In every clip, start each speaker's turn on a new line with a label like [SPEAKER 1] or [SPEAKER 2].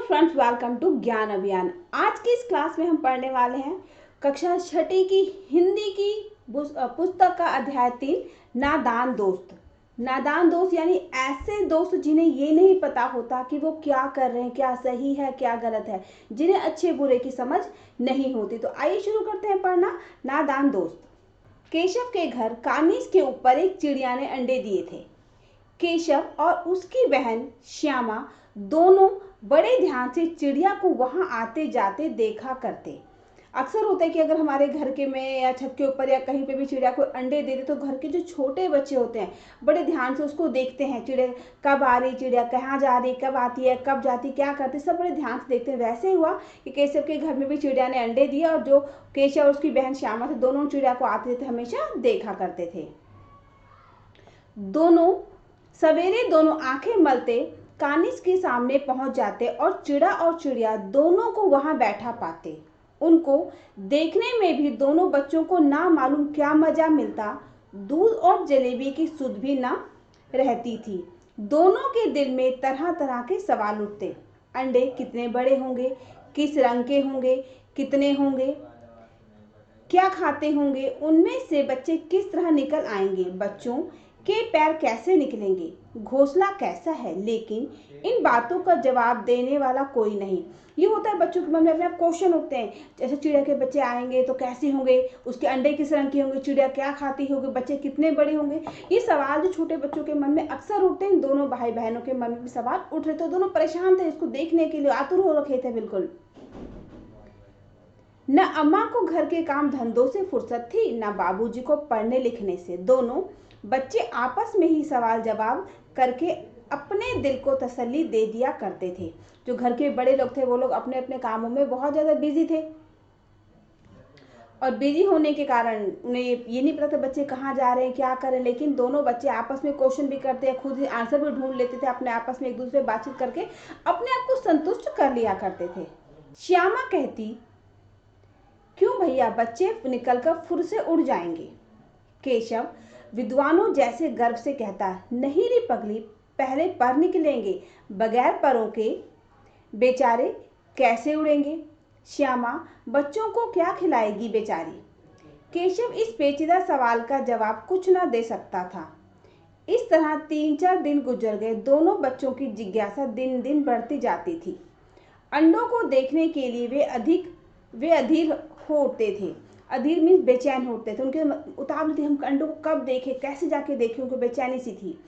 [SPEAKER 1] Hello friends, welcome to ज्ञान अभियान। आज की इस क्लास में हम पढ़ने वाले हैं कक्षा छठी की हिंदी की पुस्तक का अध्याय 3 नादान दोस्त। नादान दोस्त यानी ऐसे दोस्त जिन्हें ये नहीं पता होता कि वो क्या कर रहे हैं, क्या सही है क्या गलत है, जिन्हें अच्छे बुरे की समझ नहीं होती। तो आइए शुरू करते हैं पढ़ना नादान दोस्त। केशव के घर कानीस के ऊपर एक चिड़िया ने अंडे दिए थे। केशव और उसकी बहन श्यामा दोनों बड़े ध्यान से चिड़िया को वहां आते जाते देखा करते। अक्सर होता है कि अगर हमारे घर के में या छत के ऊपर या कहीं पे भी चिड़िया को अंडे दे दे तो घर के जो छोटे बच्चे होते हैं बड़े ध्यान से उसको देखते हैं। चिड़िया कब आ रही, चिड़िया कहाँ जा रही, कब आती है, कब जाती, क्या करती, सब बड़े ध्यान से देखते हैं। वैसे ही हुआ कि केशव के घर में भी चिड़िया ने अंडे दिए और जो केशव और उसकी बहन श्यामा थे दोनों चिड़िया को आते थे, हमेशा देखा करते थे। दोनों सवेरे दोनों आंखें मलते कानिस के सामने पहुंच जाते और चिड़ा और चिड़िया दोनों को वहां बैठा पाते। उनको देखने में भी दोनों बच्चों को ना मालूम क्या मजा मिलता। दूध और जलेबी की सुध भी ना रहती थी। दोनों के दिल में तरह तरह के सवाल उठते। अंडे कितने बड़े होंगे, किस रंग के होंगे, कितने होंगे, क्या खाते होंगे, उनमें से बच्चे किस तरह निकल आएंगे, बच्चों के पैर कैसे निकलेंगे, घोंसला कैसा है। लेकिन इन बातों का जवाब देने वाला कोई नहीं। ये होता है बच्चों के मन में अपने आप क्वेश्चन उठते हैं, जैसे चिड़िया के बच्चे आएंगे तो कैसे होंगे, उसके अंडे किस रंग के होंगे, चिड़िया क्या खाती होगी, बच्चे कितने बड़े होंगे। ये सवाल जो छोटे बच्चों के मन में अक्सर उठते हैं, दोनों भाई बहनों के मन में भी सवाल उठ रहे थे। दोनों परेशान थे, इसको देखने के लिए आतुर हो रखे थे बिल्कुल। न अम्मा को घर के काम धंधों से फुर्सत थी, न बाबूजी को पढ़ने लिखने से। दोनों बच्चे आपस में ही सवाल जवाब करके अपने दिल को तसल्ली दे दिया करते थे। जो घर के बड़े लोग थे वो लोग अपने अपने कामों में बहुत ज़्यादा बिजी थे और बिजी होने के कारण उन्हें ये नहीं पता था बच्चे कहाँ जा रहे हैं, क्या कर रहे हैं। लेकिन दोनों बच्चे आपस में क्वेश्चन भी करते हैं, खुद ही आंसर भी ढूंढ लेते थे, अपने आपस में एक दूसरे बातचीत करके अपने आप को संतुष्ट कर लिया करते थे। श्यामा कहती, क्यों भैया, बच्चे निकलकर फुर से उड़ जाएंगे। केशव विद्वानों जैसे गर्व से कहता, नहीं रे पगली, पहले पर निकलेंगे, बगैर परों के बेचारे कैसे उड़ेंगे। श्यामा बच्चों को क्या खिलाएगी बेचारी। केशव इस पेचीदा सवाल का जवाब कुछ न दे सकता था। इस तरह 3-4 दिन गुजर गए। दोनों बच्चों की जिज्ञासा दिन दिन बढ़ती जाती थी। अंडों को देखने के लिए वे अधीर हो उठते थे। अधीर मीन्स बेचैन होते थे, उनके उतावली थी, हम अंडों को कब देखें, कैसे जाके देखें, उनको बेचैनी सी थी।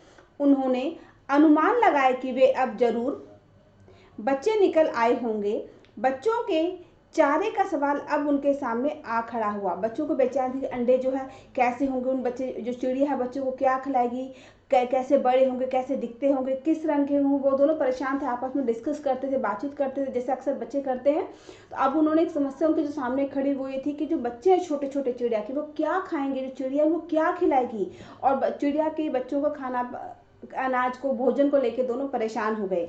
[SPEAKER 1] उन्होंने अनुमान लगाया कि वे अब जरूर बच्चे निकल आए होंगे। बच्चों के चारे का सवाल अब उनके सामने आ खड़ा हुआ। बच्चों को बेचैन थी कि अंडे जो है कैसे होंगे, उन बच्चे जो चिड़िया है बच्चों को क्या खिलाएगी, कैसे बड़े होंगे, कैसे दिखते होंगे, किस रंग के होंगे। वो दोनों परेशान थे, आपस में डिस्कस करते थे, बातचीत करते थे जैसे अक्सर बच्चे करते हैं। तो अब उन्होंने एक समस्या उनके जो सामने खड़ी वो ये थी कि जो बच्चे हैं छोटे छोटे चिड़िया के, वो क्या खाएंगे, जो चिड़िया वो क्या खिलाएगी। और चिड़िया के बच्चों का खाना, अनाज को, भोजन को लेकर दोनों परेशान हो गए।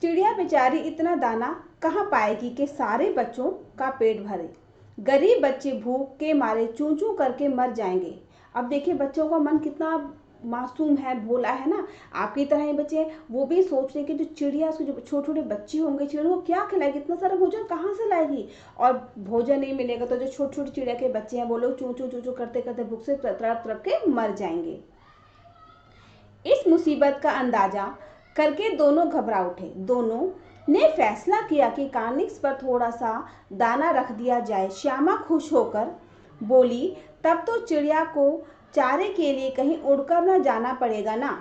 [SPEAKER 1] चिड़िया बेचारी इतना दाना कहाँ पाएगी कि सारे बच्चों का पेट भरे। गरीब बच्चे भूख के मारे चूं चूं करके मर जाएंगे। अब देखिए बच्चों का मन कितना मासूम है, भोला है ना। आपकी तरह ही बच्चे हैं, वो भी सोच रहे कि जो चिड़िया, उसके जो छोटे छोटे बच्चे होंगे, चिड़िया को क्या खिलाएगी, इतना सारा भोजन कहाँ से लाएगी। और भोजन नहीं मिलेगा तो जो छोटे छोटे चिड़िया के बच्चे हैं वो लोग चूं चूं चूं चूं करते करते भूख से तड़प तड़प के मर जाएंगे। इस मुसीबत का अंदाजा करके दोनों घबरा उठे। दोनों ने फैसला किया कि कानिक्स पर थोड़ा सा दाना रख दिया जाए। श्यामा खुश होकर बोली, तब तो चिड़िया को चारे के लिए कहीं उड़कर न जाना पड़ेगा ना।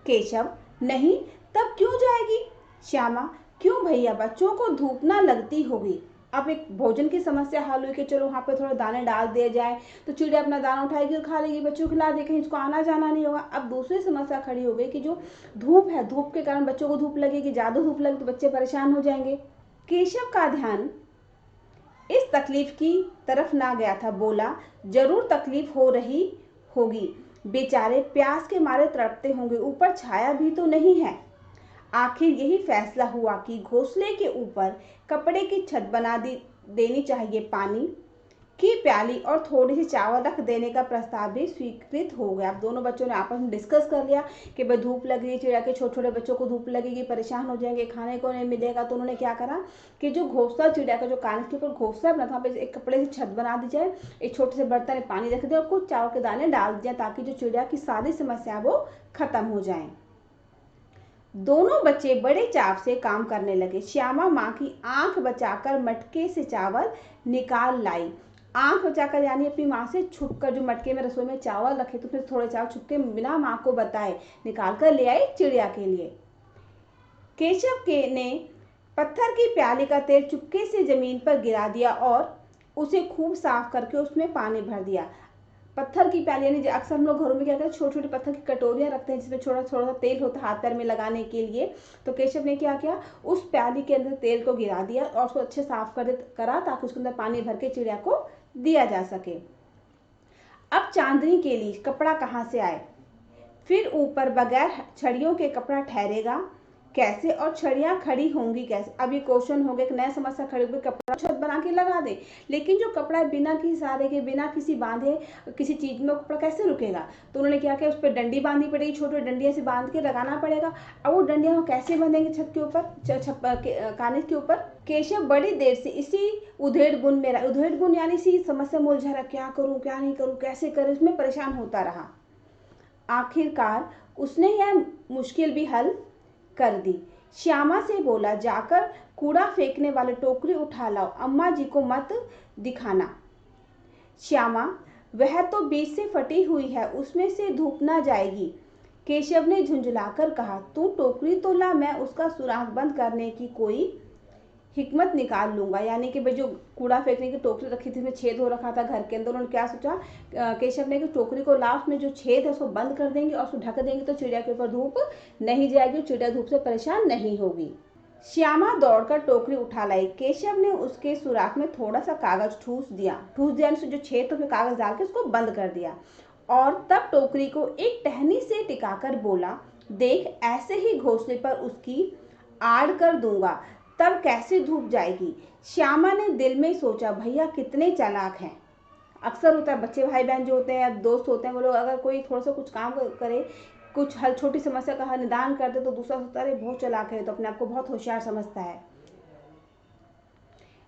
[SPEAKER 1] केशव, नहीं, तब क्यों जाएगी। श्यामा, क्यों भैया, बच्चों को धूप ना लगती होगी। अब एक भोजन की समस्या हल हुई कि चलो वहाँ पे थोड़ा दाने डाल दिया जाए तो चिड़िया अपना दाना उठाएगी और खा लेगी, बच्चों को खिला देगी, कहीं इसको आना जाना नहीं होगा। अब दूसरी समस्या खड़ी हो गई कि जो धूप है, धूप के कारण बच्चों को धूप लगेगी, ज़्यादा धूप लगे तो बच्चे परेशान हो जाएंगे। केशव का ध्यान इस तकलीफ की तरफ ना गया था। बोला, जरूर तकलीफ हो रही होगी, बेचारे प्यास के मारे तड़पते होंगे, ऊपर छाया भी तो नहीं है। आखिर यही फैसला हुआ कि घोंसले के ऊपर कपड़े की छत बना देनी चाहिए। पानी की प्याली और थोड़ी सी चावल रख देने का प्रस्ताव भी स्वीकृत हो गया। अब दोनों बच्चों ने आपस में डिस्कस कर लिया कि भाई धूप लग रही है, चिड़िया के छोटे छोटे बच्चों को धूप लगेगी, परेशान हो जाएंगे, खाने को नहीं मिलेगा। तो उन्होंने क्या करा कि जो घोंसला चिड़िया का जो कान के ऊपर घोंसला बना था, वहाँ पे एक कपड़े से छत बना दी जाए, एक छोटे से बर्तन में पानी रख दिया और कुछ चावल के दाने डाल दिया ताकि जो चिड़िया की सारी समस्या वो खत्म हो जाए। दोनों बच्चे बड़े चाव से काम करने लगे। श्यामा माँ की आंख बचाकर मटके से चावल निकाल लाई। आंख बचाकर यानी अपनी माँ से छुपकर, जो मटके में रसोई में चावल रखे तो फिर थोड़े चावल छुप के बिना माँ को बताए निकाल कर ले आई चिड़िया के लिए। केशव के ने पत्थर की प्याली का तेल चुपके से जमीन पर गिरा दिया और उसे खूब साफ करके उसमें पानी भर दिया। पत्थर की प्याली यानी अक्सर हम लोग घरों में क्या करते हैं, छोटी छोटी पत्थर की कटोरियां रखते हैं जिसमें छोटा थोड़ा सा तेल होता है हाथ पैर में लगाने के लिए। तो केशव ने क्या किया, उस प्याली के अंदर तेल को गिरा दिया और उसको अच्छे साफ करा ताकि उसके अंदर पानी भर के चिड़िया को दिया जा सके। अब चांदनी के लिए कपड़ा कहाँ से आए, फिर ऊपर बगैर छड़ियों के कपड़ा ठहरेगा कैसे, और छड़ियाँ खड़ी होंगी कैसे। अब ये क्वेश्चन हो गया, एक नया समस्या खड़ी होगी, कपड़ा छत बना के लगा दे, लेकिन जो कपड़ा बिना किसी सहारे के, बिना किसी बांधे किसी चीज में कपड़ा कैसे रुकेगा। तो उन्होंने क्या किया, उस पर डंडी बांधनी पड़ेगी, छोटे डंडिया से बांध के लगाना पड़ेगा। अब वो डंडिया वो कैसे बांधेंगे छत के ऊपर, कानिस के ऊपर। केशव बड़ी देर से इसी उधेड़ बुन में रहा, उधेड़ बुन यानी इसी समस्या में उलझा रहा, क्या करूं क्या नहीं करूं कैसे करूं, इसमें परेशान होता रहा। आखिरकार उसने यह मुश्किल भी हल कर दी। श्यामा से बोला, जाकर कूड़ा फेंकने वाली टोकरी उठा लाओ, अम्मा जी को मत दिखाना। श्यामा, वह तो बीच से फटी हुई है, उसमें से धूप ना जाएगी। केशव ने झुंझुलाकर कहा, तू टोकरी तो ला, मैं उसका सुराख बंद करने की कोई हिकमत निकाल लूंगा। यानी कि भाई जो कूड़ा फेंकने की टोकरी रखी थी उसमें छेद हो रखा था घर के अंदर, उन्होंने क्या सोचा, केशव ने कि टोकरी को लास्ट में जो छेद है उसको बंद कर देंगे और उसको ढक देंगे तो चिड़िया के ऊपर धूप नहीं जाएगी, चिड़िया धूप से परेशान नहीं होगी। श्यामा दौड़कर टोकरी उठा लाई। केशव ने उसके सुराख में थोड़ा सा कागज ठूस दिया जो छेद तो उसमें कागज डाल के उसको बंद कर दिया और तब टोकरी को एक टहनी से टिकाकर बोला, देख ऐसे ही घोंसले पर उसकी आड़ कर दूंगा, तब कैसे धूप जाएगी। श्यामा ने दिल में सोचा, भैया कितने चालाक हैं। अक्सर होता है बच्चे भाई बहन जो होते हैं, दोस्त होते हैं, वो लोग अगर कोई थोड़ा सा कुछ काम करे, कुछ हल छोटी समस्या का निदान कर दे तो दूसरा सोचता है बहुत चालाक है, तो अपने आप को बहुत होशियार समझता है।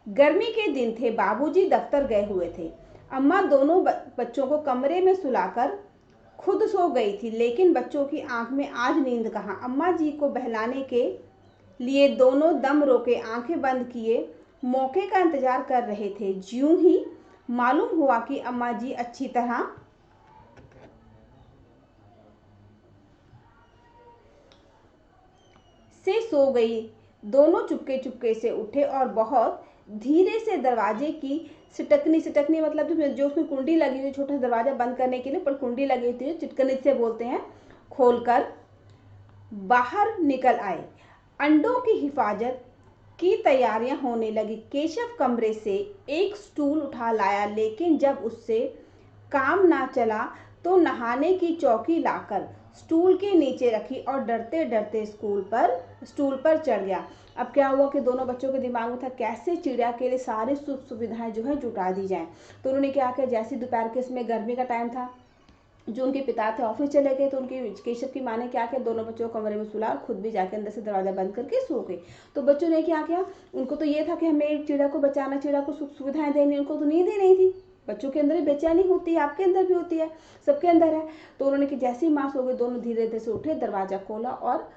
[SPEAKER 1] गर्मी के दिन थे, बाबूजी दफ्तर गए हुए थे। अम्मा दोनों बच्चों को कमरे में सुलाकर खुद सो गई थी, लेकिन बच्चों की आंख में आज नींद कहाँ। अम्मा जी को बहलाने के लिए दोनों दम रोके आंखें बंद किए मौके का इंतजार कर रहे थे। ज्यों ही मालूम हुआ कि अम्मा जी अच्छी तरह से सो गई, दोनों चुपके चुपके से उठे और बहुत धीरे से दरवाजे की सिटकनी मतलब जो उसमें कुंडी लगी हुई, छोटा सा दरवाजा बंद करने के लिए पर कुंडी लगी हुई, चिटकनी से बोलते हैं, खोलकर बाहर निकल आए। अंडों की हिफाजत की तैयारियां होने लगी। केशव कमरे से एक स्टूल उठा लाया, लेकिन जब उससे काम ना चला तो नहाने की चौकी लाकर स्टूल के नीचे रखी और डरते डरते स्टूल पर चढ़ गया। अब क्या हुआ कि दोनों बच्चों के दिमाग में था कैसे चिड़िया के लिए सारी सुख सुविधाएं जो है जुटा दी जाएं। तो उन्होंने क्या किया, जैसे दोपहर के समय गर्मी का टाइम था, जो उनके पिता थे ऑफिस चले गए, तो उनकी केशव की माँ ने क्या किया, दोनों बच्चों को कमरे में सुला और खुद भी जाके अंदर से दरवाजा बंद करके सो गए। तो बच्चों ने क्या किया, उनको तो ये था कि हमें चिड़िया को बचाना, चिड़िया को सुख सुविधाएं देनी, उनको तो नींद ही नहीं थी। बच्चों के अंदर भी बेचैनी होती है, आपके अंदर भी होती है, सबके अंदर है। तो उन्होंने कि जैसे ही माँ सो गई, दोनों धीरे धीरे से उठे, दरवाजा खोला और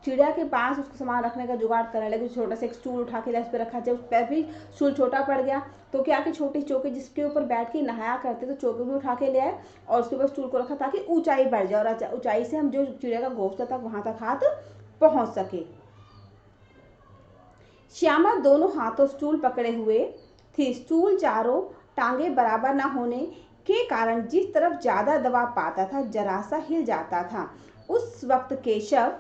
[SPEAKER 1] चिड़िया के पास उसको सामान रखने का जुगाड़ करने लगे। छोटा सा एक स्टूल उठा के उस पर रखा, जब उस पर भी स्टूल छोटा पड़ गया तो क्या कि छोटी चौकी जिसके ऊपर बैठ के नहाया करते तो चौकी भी उठा के ले आए और उसके ऊपर स्टूल को रखा ताकि ऊंचाई बढ़ जाए और ऊंचाई से हम जो चिड़िया का घोंसला था वहां तक हाथ पहुंच सके। श्यामा दोनों हाथों स्टूल पकड़े हुए थी। स्टूल चारों टांगे बराबर न होने के कारण जिस तरफ ज्यादा दबाव पाता था जरा सा हिल जाता था। उस वक्त केशव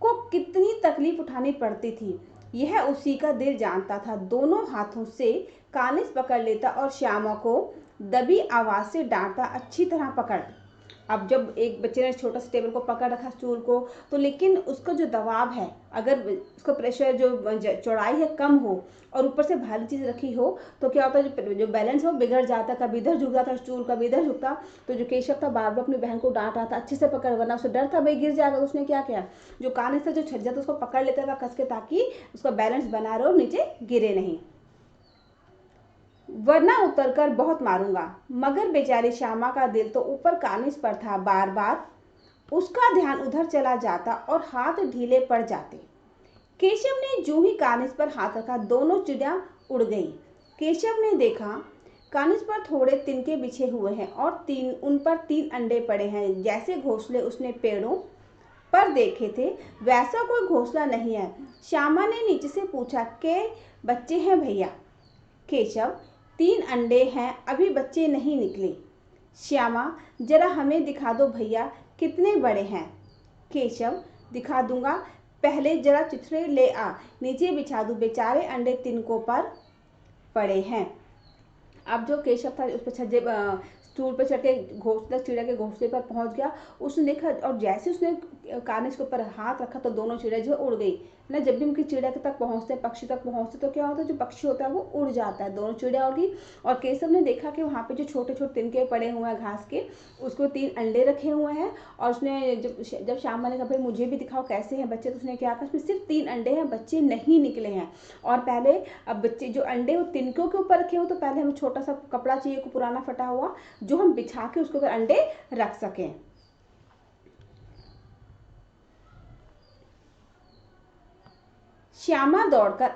[SPEAKER 1] को कितनी तकलीफ उठानी पड़ती थी यह उसी का दिल जानता था। दोनों हाथों से कानिस पकड़ लेता और श्यामा को दबी आवाज से डांटता, अच्छी तरह पकड़, अब जब एक बच्चे ने छोटा सा टेबल को पकड़ रखा स्टूल को, तो लेकिन उसका जो दबाव है, अगर उसका प्रेशर जो चौड़ाई है कम हो और ऊपर से भारी चीज़ रखी हो, तो क्या होता है जो बैलेंस है वो बिगड़ जाता, कभी इधर झुक जाता स्टूल, कभी इधर झुकता। तो जो केशव था बार बार अपनी बहन को डांट रहा था अच्छे से पकड़, वरना उसे डर था भाई गिर जाएगा। तो उसने क्या किया, जो कान से जो छज्जा था उसको पकड़ लेता था कस के, ताकि उसका बैलेंस बना रहे और नीचे गिरे नहीं, वरना उतरकर बहुत मारूंगा। मगर बेचारी श्यामा का दिल तो ऊपर कानिस पर था, बार बार उसका ध्यान उधर चला जाता और हाथ ढीले पड़ जाते। केशव ने जो ही कानिस पर हाथ रखा, दोनों चिड़िया उड़ गई। केशव ने देखा कानिस पर थोड़े तिनके बिछे हुए हैं और उन पर 3 अंडे पड़े हैं। जैसे घोंसले उसने पेड़ों पर देखे थे वैसा कोई घोंसला नहीं है। श्यामा ने नीचे से पूछा, के बच्चे हैं भैया? केशव, 3 अंडे हैं, अभी बच्चे नहीं निकले। श्यामा, जरा हमें दिखा दो भैया, कितने बड़े हैं? केशव, दिखा दूंगा, पहले जरा चिथड़े ले आ, नीचे बिछा दूं, बेचारे अंडे तिनकों पर पड़े हैं। अब जो केशव था उस पर छज्जे स्टूल पर चढ़ के घोंसला, चिड़िया के घोंसले पर पहुंच गया। उसने देखा और जैसे उसने कानिस के ऊपर हाथ रखा तो दोनों चिड़िया जो उड़ गई ना। जब भी उनकी चिड़िया के तक पहुंचते, पक्षी तक पहुंचते, तो क्या होता है जो पक्षी होता है वो उड़ जाता है। दोनों चिड़िया उड़ गई और केशव ने देखा कि वहाँ पे जो छोटे छोटे तिनके पड़े हुए हैं घास के, उसको 3 अंडे रखे हुए हैं। और उसने जब श्यामा ने कहा भाई मुझे भी दिखाओ कैसे हैं बच्चे, तो उसने क्या कहा, उसमें सिर्फ 3 अंडे हैं, बच्चे नहीं निकले हैं। और पहले अब बच्चे जो अंडे वो तिनकों के ऊपर रखे हो, तो पहले हमें छोटा सा कपड़ा चाहिए, को पुराना फटा हुआ, जो हम बिछा के उसके ऊपर अंडे रख सकें। श्यामा दौड़कर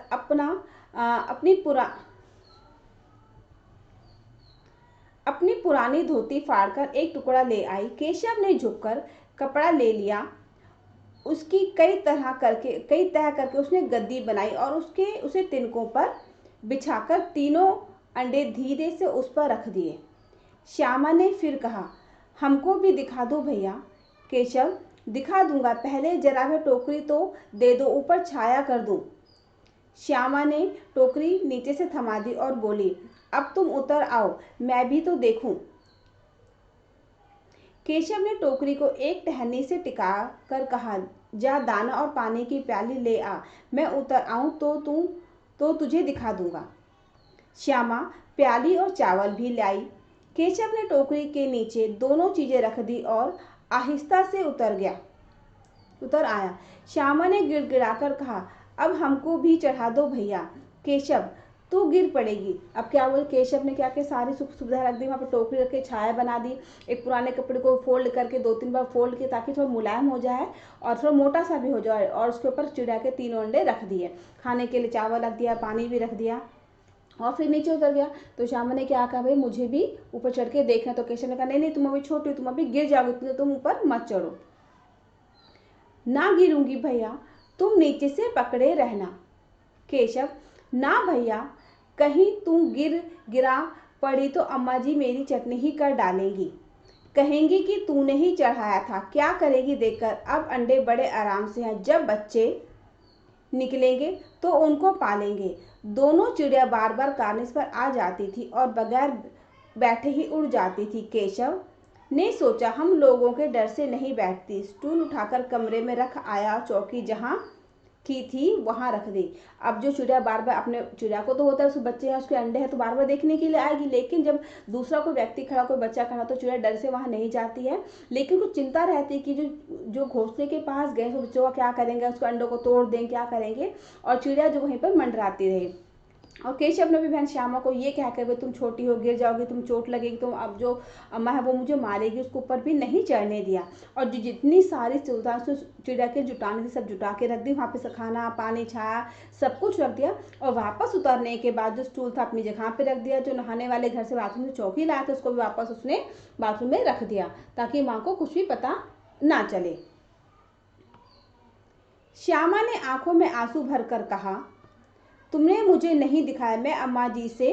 [SPEAKER 1] अपनी पुरानी धोती फाड़कर एक टुकड़ा ले आई। केशव ने झुककर कपड़ा ले लिया, उसकी कई तह करके उसने गद्दी बनाई और उसे तिनकों पर बिछाकर तीनों अंडे धीरे से उस पर रख दिए। श्यामा ने फिर कहा, हमको भी दिखा दो भैया। केशव, दिखा दूंगा, पहले जरा वह टोकरी तो दे दो, ऊपर छाया कर दूं। श्यामा ने टोकरी नीचे से थमा दी और बोली, अब तुम उतर आओ, मैं भी तो देखूं। केशव ने टोकरी को एक टहनी से टिका कर कहा, जा दाना और पानी की प्याली ले आ, मैं उतर आऊं तो तुझे दिखा दूंगा। श्यामा प्याली और चावल भी लाई। केशव ने टोकरी के नीचे दोनों चीजें रख दी और आहिस्ता से उतर आया। श्यामा ने गिड़गिड़ाकर कहा, अब हमको भी चढ़ा दो भैया। केशव, तू गिर पड़ेगी। अब क्या बोले, केशव ने क्या किया, सारी सुख सुविधा रख दी, वहाँ पर टोकरी रख के छाया बना दी, एक पुराने कपड़े को फोल्ड करके 2-3 बार फोल्ड किया ताकि थोड़ा मुलायम हो जाए और थोड़ा मोटा सा भी हो जाए, और उसके ऊपर चिड़िया के 3 अंडे रख दिए, खाने के लिए चावल रख दिया, पानी भी रख दिया और फिर नीचे उतर गया। तो श्यामा ने क्या कहा, भाई मुझे भी ऊपर चढ़ के देखना। तो केशव ने कहा, नहीं तुम अभी छोटी हो, तुम अभी गिर जाओगे, तो तुम ऊपर मत चढ़ो। ना गिरूंगी भैया, तुम नीचे से पकड़े रहना। केशव, ना भैया, कहीं तुम गिरा पड़ी तो अम्मा जी मेरी चटनी ही कर डालेंगी, कहेंगी कि तूने ही चढ़ाया था। क्या करेगी देखकर, अब अंडे बड़े आराम से हैं, जब बच्चे निकलेंगे तो उनको पालेंगे। दोनों चिड़िया बार बार कानिस पर आ जाती थी और बगैर बैठे ही उड़ जाती थी। केशव ने सोचा, हम लोगों के डर से नहीं बैठती। स्टूल उठाकर कमरे में रख आया, चौकी जहाँ की थी वहां रख दी। अब जो चिड़िया बार बार, अपने चिड़िया को तो होता है उसके बच्चे हैं, उसके अंडे हैं, तो बार बार देखने के लिए आएगी, लेकिन जब दूसरा कोई व्यक्ति खड़ा, कोई बच्चा खड़ा, तो चिड़िया डर से वहां नहीं जाती है। लेकिन कुछ चिंता रहती है कि जो घोंसले के पास गए तो बच्चों का क्या करेंगे, उसके अंडों को तोड़ दें, क्या करेंगे, और चिड़िया जो वहीं पर मंडराती रही। और केशव ने भी बहन श्यामा को ये कह कर, तुम छोटी हो, गिर जाओगी, तुम चोट लगेगी, तुम अब जो अम्मा है वो मुझे मारेगी, उसके ऊपर भी नहीं चढ़ने दिया। और जो जितनी सारी सुविधा चिड़िया के जुटाने थी सब जुटा के रख दी, वहाँ पे खाना पानी छाया सब कुछ रख दिया। और वापस उतरने के बाद जो स्टूल था अपनी जगह पे रख दिया। जो नहाने वाले घर से बाथरूम से चौकी लाया था उसको भी वापस उसने बाथरूम में रख दिया, ताकि माँ को कुछ भी पता ना चले। श्यामा ने आंखों में आंसू भर कर कहा, तुमने मुझे नहीं दिखाया, मैं अम्मा जी से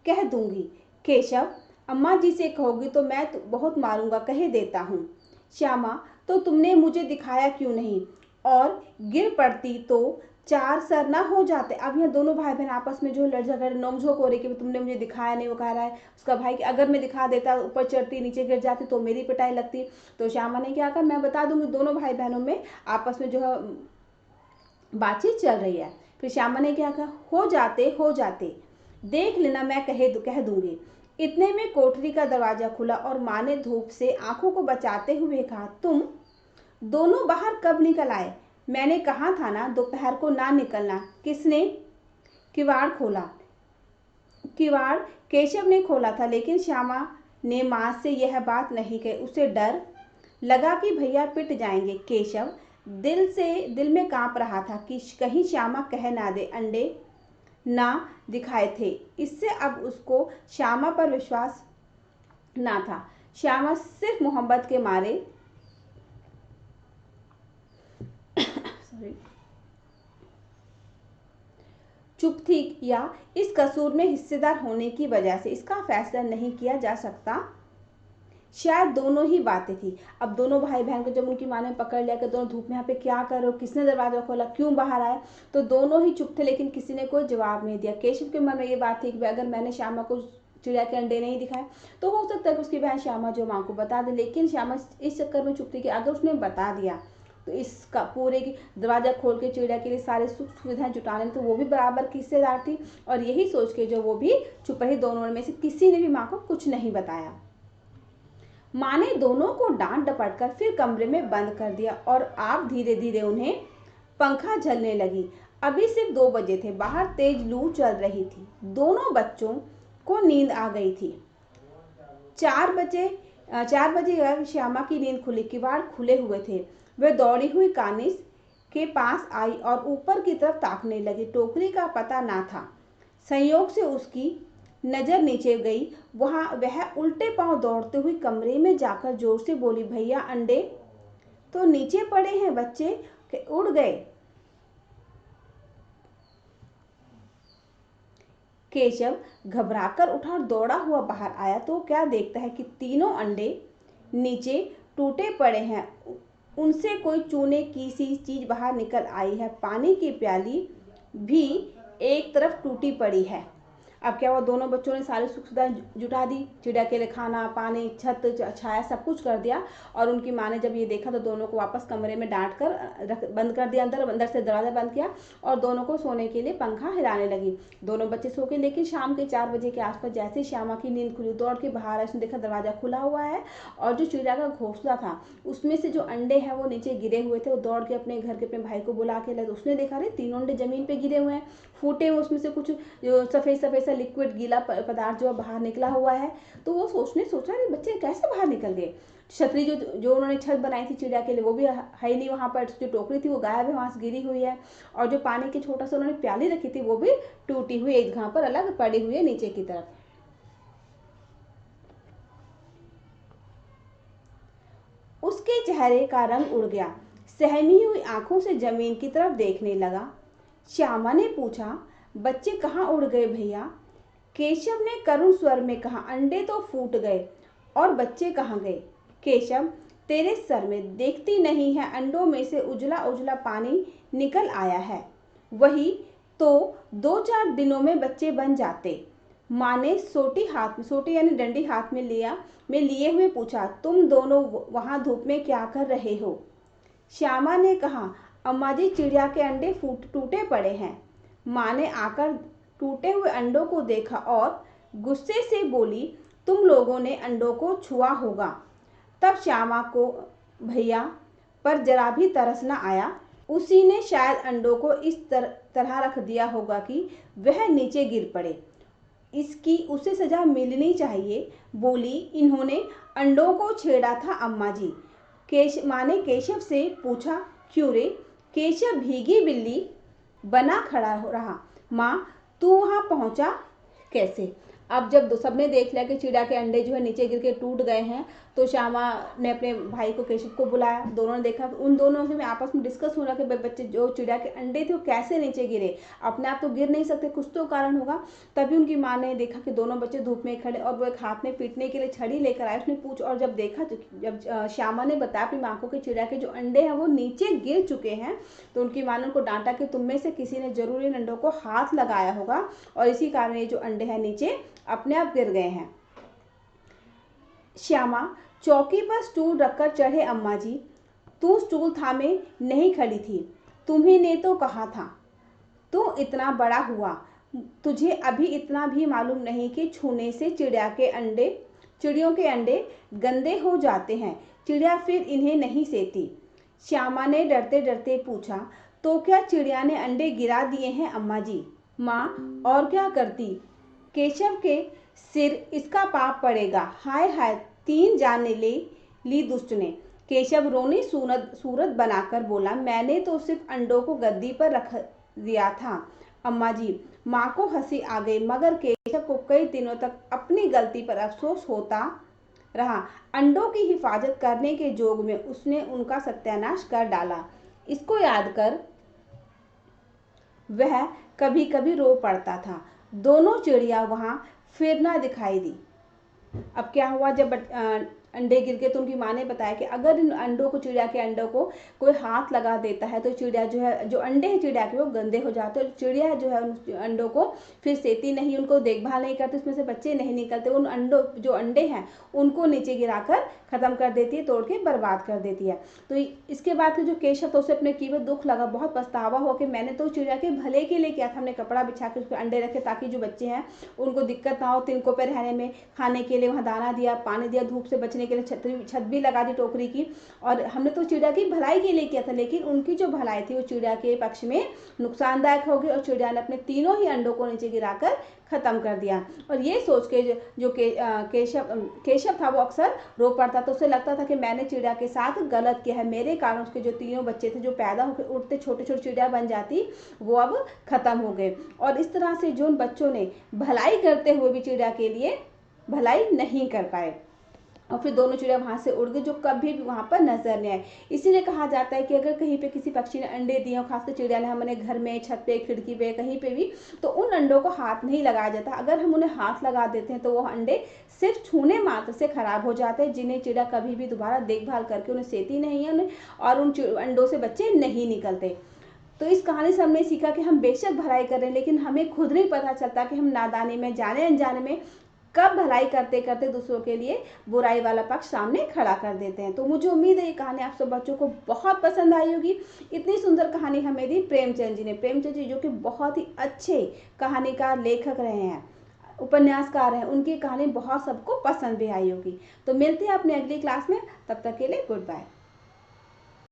[SPEAKER 1] कह दूंगी। केशव, अम्मा जी से कहोगी तो मैं बहुत मारूंगा, कहे देता हूँ। श्यामा, तो तुमने मुझे दिखाया क्यों नहीं, और गिर पड़ती तो चार सर ना हो जाते। अब यहाँ दोनों भाई बहन आपस में जो लड़ झगड़ नोकझोंक हो रही कि तुमने मुझे दिखाया नहीं, वो कह रहा है उसका भाई कि अगर मैं दिखा देता, ऊपर चढ़ती नीचे गिर जाती तो मेरी पिटाई लगती। तो श्यामा ने क्या कहा, मैं बता दूंगी। दोनों भाई बहनों में आपस में जो है बातचीत चल रही है। फिर श्यामा ने क्या कहा, हो जाते देख लेना, मैं कह दूंगी। इतने में कोठरी का दरवाजा खुला और माँ ने धूप से आंखों को बचाते हुए कहा, तुम दोनों बाहर कब निकल आए? मैंने कहा था ना दोपहर को ना निकलना। किसने किवाड़ खोला? किवाड़ केशव ने खोला था, लेकिन श्यामा ने माँ से यह बात नहीं कही। उसे डर लगा कि भैया पिट जाएंगे। केशव दिल में कांप रहा था कि कहीं श्यामा कह ना दे अंडे ना दिखाए थे। इससे अब उसको श्यामा पर विश्वास ना था। श्यामा सिर्फ मोहब्बत के मारे चुप थी, या इस कसूर में हिस्सेदार होने की वजह से इसका फैसला नहीं किया जा सकता। शायद दोनों ही बातें थी। अब दोनों भाई बहन को जब उनकी माँ ने पकड़ लिया कि दोनों धूप में यहाँ पे क्या करो, किसने दरवाजा खोला, क्यों बाहर आए, तो दोनों ही चुप थे, लेकिन किसी ने कोई जवाब नहीं दिया। केशव के मन में ये बात थी कि अगर मैंने श्यामा को चिड़िया के अंडे नहीं दिखाए तो हो सकता है कि उसकी बहन श्यामा जो माँ को बता दे, लेकिन श्यामा इस चक्कर में चुप थी कि अगर उसने बता दिया तो इसका पूरे की दरवाजा खोल के चिड़िया के लिए सारी सुख सुविधाएं जुटाने, तो वो भी बराबर की हिस्सेदार थी। और यही सोच के जो वो भी चुप रही। दोनों में से किसी ने भी माँ को कुछ नहीं बताया। माँ ने दोनों को डांट डपट कर फिर कमरे में बंद कर दिया और आप धीरे धीरे उन्हें पंखा झलने लगी। अभी सिर्फ 2 बजे थे, बाहर तेज लू चल रही थी। दोनों बच्चों को नींद आ गई थी। 4 बजे श्यामा की नींद खुली। किवाड़ खुले हुए थे। वह दौड़ी हुई कानिस के पास आई और ऊपर की तरफ ताकने लगी। टोकरी का पता ना था। संयोग से उसकी नजर नीचे गई। वह उल्टे पांव दौड़ते हुए कमरे में जाकर जोर से बोली, भैया अंडे तो नीचे पड़े हैं, बच्चे उड़ गए। केशव घबराकर उठा और दौड़ा हुआ बाहर आया तो क्या देखता है कि तीनों अंडे नीचे टूटे पड़े हैं। उनसे कोई चूने की सी चीज बाहर निकल आई है। पानी की प्याली भी एक तरफ टूटी पड़ी है। अब क्या हुआ, दोनों बच्चों ने सारी सुख सुविधा जुटा दी। चिड़िया के लिए खाना पानी छत छाया सब कुछ कर दिया। और उनकी माँ ने जब ये देखा तो दोनों को वापस कमरे में डांट कर बंद कर दिया। अंदर से दरवाजा बंद किया और दोनों को सोने के लिए पंखा हिलाने लगी। दोनों बच्चे सो गए, लेकिन शाम के 4 बजे के आसपास जैसे श्यामा की नींद खुली, दौड़ के बाहर उसने देखा दरवाजा खुला हुआ है और जो चिड़िया का घोंसला था उसमें से जो अंडे हैं वो नीचे गिरे हुए थे। वो दौड़ के अपने घर के अपने भाई को बुला के लाए। उसने देखा रे 3 अंडे जमीन पे गिरे हुए हैं, फूटे हुए, उसमें से कुछ सफेद सफेद सा लिक्विड गीला पदार्थ जो बाहर निकला हुआ है। तो वो सोचा अरे बच्चे कैसे बाहर निकल गए। छतरी जो उन्होंने छत बनाई थी चिड़िया के लिए वो भी है ही नहीं वहां पर। जो टोकरी थी वो गायब है, वहां से गिरी हुई है। और जो पानी की छोटा सा उन्होंने प्याली रखी थी वो भी टूटी हुई एक जगह पर अलग पड़ी हुई है नीचे की तरफ। उसके चेहरे का रंग उड़ गया। सहमी हुई आंखों से जमीन की तरफ देखने लगा। श्यामा ने पूछा, बच्चे कहाँ उड़ गए भैया? केशव ने करुण स्वर में कहा, अंडे तो फूट गए और बच्चे कहाँ गए? केशव, तेरे सर में देखती नहीं है, अंडों में से उजला उजला पानी निकल आया है। वही तो 2-4 दिनों में बच्चे बन जाते। माँ ने सोटी यानी डंडी हाथ में लिए हुए पूछा, तुम दोनों वहां धूप में क्या कर रहे हो? श्यामा ने कहा, अम्मा जी चिड़िया के अंडे टूटे पड़े हैं। माँ ने आकर टूटे हुए अंडों को देखा और गुस्से से बोली, तुम लोगों ने अंडों को छुआ होगा। तब श्यामा को भैया पर जरा भी तरस न आया। उसी ने शायद अंडों को इस तरह रख दिया होगा कि वह नीचे गिर पड़े। इसकी उसे सजा मिलनी चाहिए। बोली, इन्होंने अंडों को छेड़ा था अम्मा जी। माँ ने केशव से पूछा, क्यों रे? केशव भीगी बिल्ली बना खड़ा रहा। माँ, तू वहां पहुंचा कैसे? अब जब सबने देख लिया कि चिड़िया के अंडे जो है नीचे गिर के टूट गए हैं तो श्यामा ने अपने भाई को केशव को बुलाया, दोनों ने देखा कि उन दोनों में आपस में डिस्कस हो रहा कि बच्चे जो चिड़िया के अंडे थे वो कैसे नीचे गिरे, अपने आप तो गिर नहीं सकते, कुछ तो कारण होगा। तभी उनकी माँ ने देखा कि दोनों बच्चे धूप में खड़े और वो एक हाथ में पीटने के लिए छड़ी लेकर आए। उसने पूछ और जब देखा तो जब श्यामा ने बताया अपनी माँ को कि चिड़िया के जो अंडे हैं वो नीचे गिर चुके हैं, तो उनकी माँ ने उनको डांटा कि तुम में से किसी ने जरूर इन अंडों को हाथ लगाया होगा और इसी कारण ये जो अंडे हैं नीचे अपने आप गिर गए हैं। श्यामा चौकी पर स्टूल रखकर चढ़े। अम्मा जी, तू स्टूल थामे नहीं खड़ी थी, तुम्ही ने तो कहा था। तू इतना बड़ा हुआ, तुझे अभी इतना भी मालूम नहीं कि छूने से चिड़ियों के अंडे गंदे हो जाते हैं, चिड़िया फिर इन्हें नहीं सेती। श्यामा ने डरते डरते पूछा, तो क्या चिड़िया ने अंडे गिरा दिए हैं अम्मा जी? माँ, और क्या करती? केशव के सिर इसका पाप पड़ेगा। हाय हाय, 3 जाने ली दुष्ट ने। केशव रोनी सूरत बनाकर बोला, मैंने तो सिर्फ अंडों को गद्दी पर रख दिया था अम्मा जी। माँ को हंसी आ गई, मगर केशव को कई दिनों तक अपनी गलती पर अफसोस होता रहा। अंडों की हिफाजत करने के जोग में उसने उनका सत्यानाश कर डाला। इसको याद कर वह कभी कभी रो पड़ता था। दोनों चिड़िया वहां फिर ना दिखाई दी। अब क्या हुआ, जब अंडे गिर गए तो उनकी माँ ने बताया कि अगर इन अंडों को, चिड़िया के अंडों को कोई हाथ लगा देता है तो चिड़िया जो है, जो अंडे हैं चिड़िया के वो गंदे हो जाते हैं। चिड़िया जो है उन अंडों को फिर सेती नहीं, उनको देखभाल नहीं करती, उसमें से बच्चे नहीं निकलते। उन अंडों, जो अंडे हैं उनको नीचे गिराकर खत्म कर देती है, तोड़ के बर्बाद कर देती है। तो इसके बाद जो केशव था उसे अपने कीमत दुख लगा, बहुत पछतावा हुआ कि मैंने तो चिड़िया के भले के लिए किया था। हमने कपड़ा बिछा के उसके अंडे रखे ताकि जो बच्चे हैं उनको दिक्कत ना हो, तिनकों पे रहने में, खाने के लिए वहाँ दाना दिया, पानी दिया, धूप से बचने के लिए छत भी लगा दी टोकरी की, और हमने तो चिड़िया की भलाई के लिए किया था। लेकिन उनकी जो भलाई थी वो चिड़िया के पक्ष में नुकसानदायक हो गई और चिड़िया ने अपने तीनों ही अंडों को नीचे गिराकर खत्म कर दिया। और ये सोच के जो केशव था वो अक्सर रो पड़ता, तो उसे लगता था कि मैंने चिड़िया के साथ गलत किया है, मेरे कारण उसके जो तीनों बच्चे थे जो पैदा होकर उड़ते छोटे छोटे चिड़िया बन जाती वो अब खत्म हो गए। और इस तरह से जो उन बच्चों ने भलाई करते हुए भी चिड़िया के लिए भलाई नहीं कर पाए और फिर दोनों चिड़िया वहां से उड़ गई, जो कभी भी वहां पर नजर नहीं आए। इसीलिए कहा जाता है कि अगर कहीं पे किसी पक्षी ने अंडे दिए, खासकर चिड़िया ने, हमारे घर में, छत पे, खिड़की पे, कहीं पे भी, तो उन अंडों को हाथ नहीं लगाया जाता। अगर हम उन्हें हाथ लगा देते हैं तो वो अंडे सिर्फ छूने मात्र से खराब हो जाते हैं, जिन्हें चिड़िया कभी भी दोबारा देखभाल करके उन्हें सेती नहीं है उन्हें, और उन अंडों से बच्चे नहीं निकलते। तो इस कहानी से हमने सीखा कि हम बेशक भलाई करें, लेकिन हमें खुद नहीं पता चलता कि हम नादानी में, जाने अनजाने में कब भलाई करते करते दूसरों के लिए बुराई वाला पक्ष सामने खड़ा कर देते हैं। तो मुझे उम्मीद है ये कहानी आप सब बच्चों को बहुत पसंद आई होगी। इतनी सुंदर कहानी हमें दी प्रेमचंद जी ने। प्रेमचंद जी जो कि बहुत ही अच्छे कहानीकार, लेखक रहे हैं, उपन्यासकार हैं, उनकी कहानी बहुत सबको पसंद भी आई होगी। तो मिलते हैं अपने अगली क्लास में, तब तक के लिए गुड बाय।